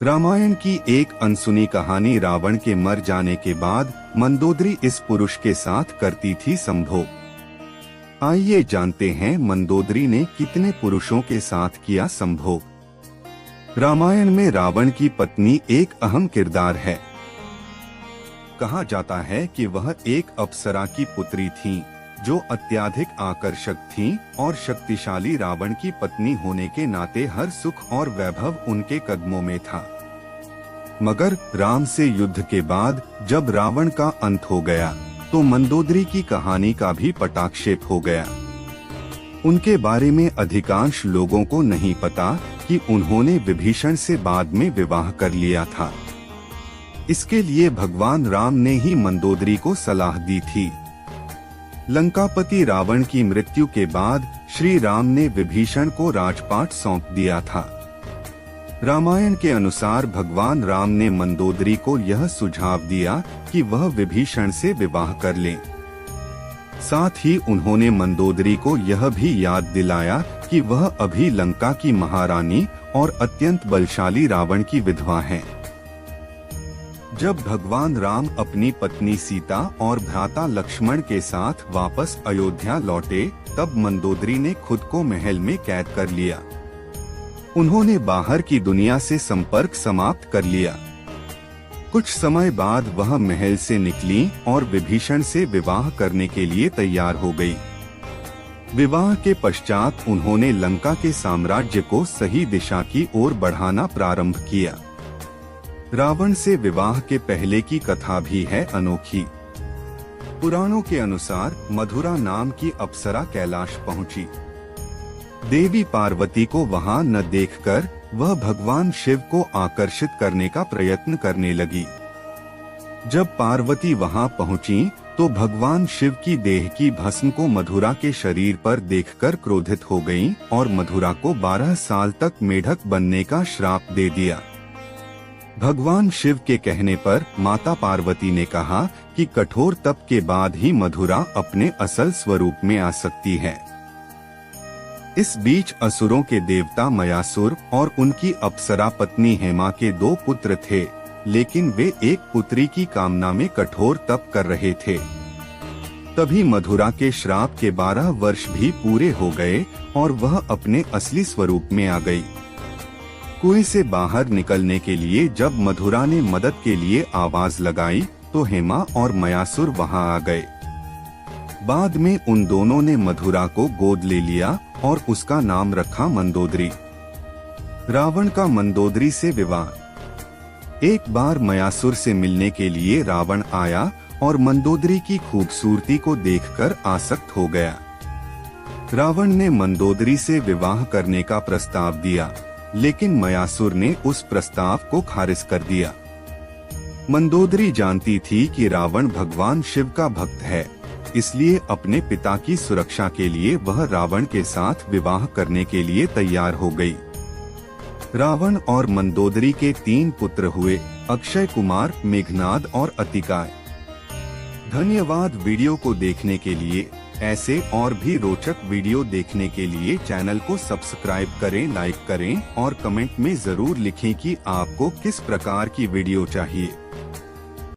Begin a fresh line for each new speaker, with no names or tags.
रामायण की एक अनसुनी कहानी। रावण के मर जाने के बाद मंदोदरी इस पुरुष के साथ करती थी संभोग। आइए जानते हैं मंदोदरी ने कितने पुरुषों के साथ किया संभोग। रामायण में रावण की पत्नी एक अहम किरदार है। कहा जाता है कि वह एक अप्सरा की पुत्री थी जो अत्यधिक आकर्षक थी और शक्तिशाली। रावण की पत्नी होने के नाते हर सुख और वैभव उनके कदमों में था। मगर राम से युद्ध के बाद जब रावण का अंत हो गया तो मंदोदरी की कहानी का भी पटाक्षेप हो गया। उनके बारे में अधिकांश लोगों को नहीं पता कि उन्होंने विभीषण से बाद में विवाह कर लिया था। इसके लिए भगवान राम ने ही मंदोदरी को सलाह दी थी। लंकापति रावण की मृत्यु के बाद श्री राम ने विभीषण को राजपाट सौंप दिया था। रामायण के अनुसार भगवान राम ने मंदोदरी को यह सुझाव दिया कि वह विभीषण से विवाह कर ले। साथ ही उन्होंने मंदोदरी को यह भी याद दिलाया कि वह अभी लंका की महारानी और अत्यंत बलशाली रावण की विधवा है। जब भगवान राम अपनी पत्नी सीता और भ्राता लक्ष्मण के साथ वापस अयोध्या लौटे तब मंदोदरी ने खुद को महल में कैद कर लिया। उन्होंने बाहर की दुनिया से संपर्क समाप्त कर लिया। कुछ समय बाद वह महल से निकली और विभीषण से विवाह करने के लिए तैयार हो गई। विवाह के पश्चात उन्होंने लंका के साम्राज्य को सही दिशा की ओर बढ़ाना प्रारंभ किया। रावण से विवाह के पहले की कथा भी है अनोखी। पुराणों के अनुसार मधुरा नाम की अप्सरा कैलाश पहुंची। देवी पार्वती को वहां न देखकर वह भगवान शिव को आकर्षित करने का प्रयत्न करने लगी। जब पार्वती वहां पहुंची तो भगवान शिव की देह की भस्म को मधुरा के शरीर पर देखकर क्रोधित हो गईं और मधुरा को 12 साल तक मेढक बनने का श्राप दे दिया। भगवान शिव के कहने पर माता पार्वती ने कहा कि कठोर तप के बाद ही मधुरा अपने असल स्वरूप में आ सकती है। इस बीच असुरों के देवता मयासुर और उनकी अप्सरा पत्नी हेमा के 2 पुत्र थे, लेकिन वे एक पुत्री की कामना में कठोर तप कर रहे थे। तभी मधुरा के श्राप के 12 वर्ष भी पूरे हो गए और वह अपने असली स्वरूप में आ गई। कुएं से बाहर निकलने के लिए जब मधुरा ने मदद के लिए आवाज लगाई तो हेमा और मयासुर वहां आ गए। बाद में उन दोनों ने मधुरा को गोद ले लिया और उसका नाम रखा मंदोदरी। रावण का मंदोदरी से विवाह। एक बार मयासुर से मिलने के लिए रावण आया और मंदोदरी की खूबसूरती को देखकर आसक्त हो गया। रावण ने मंदोदरी से विवाह करने का प्रस्ताव दिया, लेकिन मयासुर ने उस प्रस्ताव को खारिज कर दिया। मंदोदरी जानती थी कि रावण भगवान शिव का भक्त है, इसलिए अपने पिता की सुरक्षा के लिए वह रावण के साथ विवाह करने के लिए तैयार हो गई। रावण और मंदोदरी के 3 पुत्र हुए, अक्षय कुमार, मेघनाद और अतिकाय। धन्यवाद वीडियो को देखने के लिए। ऐसे और भी रोचक वीडियो देखने के लिए चैनल को सब्सक्राइब करें, लाइक करें और कमेंट में जरूर लिखें कि आपको किस प्रकार की वीडियो चाहिए।